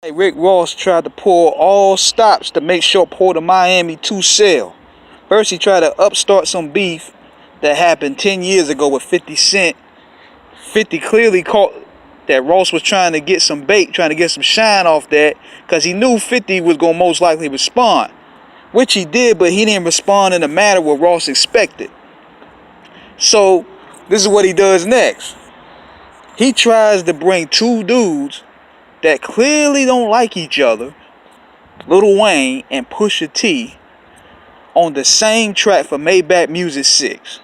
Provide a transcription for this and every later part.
Hey, Rick Ross tried to pull all stops to make sure Port of Miami 2 sell. First, he tried to upstart some beef that happened 10 years ago with 50 Cent. 50 clearly caught that Ross was trying to get some bait, trying to get some shine off that, because he knew 50 was going to most likely respond. Which he did, but he didn't respond in the manner what Ross expected. So, this is what he does next. He tries to bring two dudes that clearly don't like each other, Lil Wayne and Pusha T, on the same track for MayBach Music 6.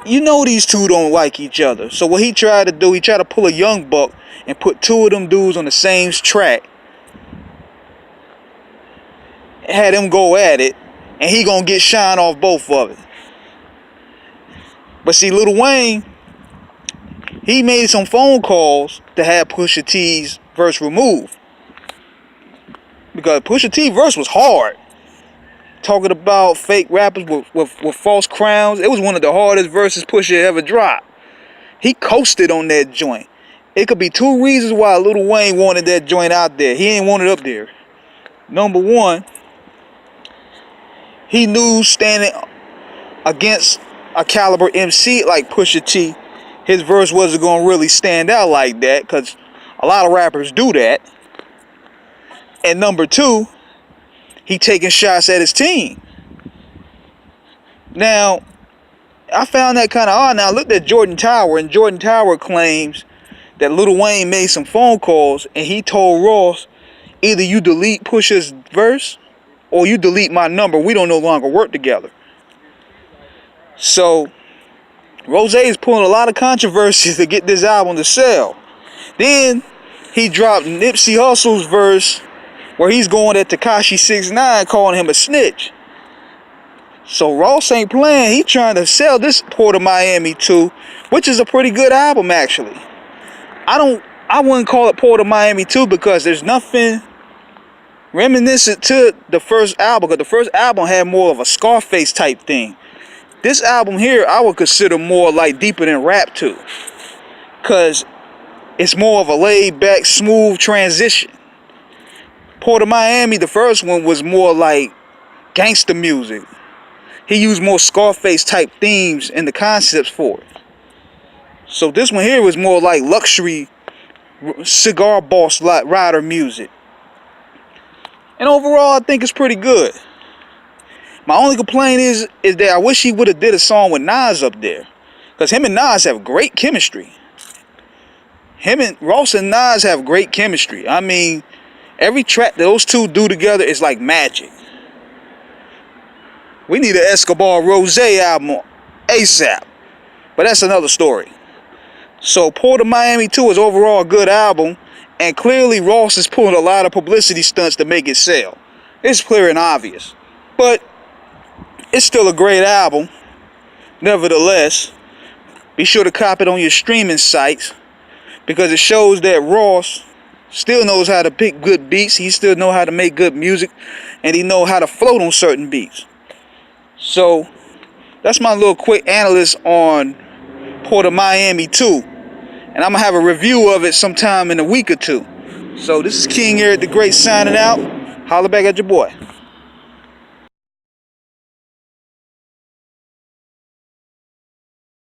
You know these two don't like each other. So what he tried to do, he tried to pull a young buck and put two of them dudes on the same track. Had them go at it, and he gonna get shine off both of it. But see, Lil Wayne, he made some phone calls to have Pusha T's verse removed. Because Pusha T verse was hard. Talking about fake rappers with false crowns. It was one of the hardest verses Pusha ever dropped. He coasted on that joint. It could be two reasons why Lil Wayne wanted that joint out there. He ain't want it up there. Number one, he knew standing against a caliber MC like Pusha T, his verse wasn't going to really stand out like that, because a lot of rappers do that. And number two, he taking shots at his team. Now, I found that kind of odd. Now, I looked at Jordan Tower, and Jordan Tower claims that Lil Wayne made some phone calls, and he told Ross, either you delete Pusha's verse, or you delete my number. We don't no longer work together. So, Rose is pulling a lot of controversies to get this album to sell. Then, he dropped Nipsey Hussle's verse, where he's going at Tekashi 6ix9ine, calling him a snitch. So Ross ain't playing. He trying to sell this Port of Miami 2, which is a pretty good album actually. I wouldn't call it Port of Miami 2 because there's nothing reminiscent to the first album, because the first album had more of a Scarface type thing. This album here I would consider more like deeper than rap 2, because it's more of a laid back, smooth transition. Port of Miami, the first one, was more like gangster music. He used more Scarface type themes and the concepts for it. So this one here was more like luxury cigar boss rider music. And overall, I think it's pretty good. My only complaint is that I wish he would have did a song with Nas up there, because him and Nas have great chemistry. Him and Ross and Nas have great chemistry. I mean, every track that those two do together is like magic. We need an Escobar Rose album ASAP. But that's another story. So Port of Miami 2 is overall a good album. And clearly Ross is pulling a lot of publicity stunts to make it sell. It's clear and obvious. But it's still a great album. Nevertheless, be sure to cop it on your streaming sites, because it shows that Ross still knows how to pick good beats. He still knows how to make good music, and he knows how to float on certain beats. So that's my little quick analysis on Port of Miami 2. And I'm going to have a review of it sometime in a week or two. So this is King Eric the Great signing out. Holla back at your boy.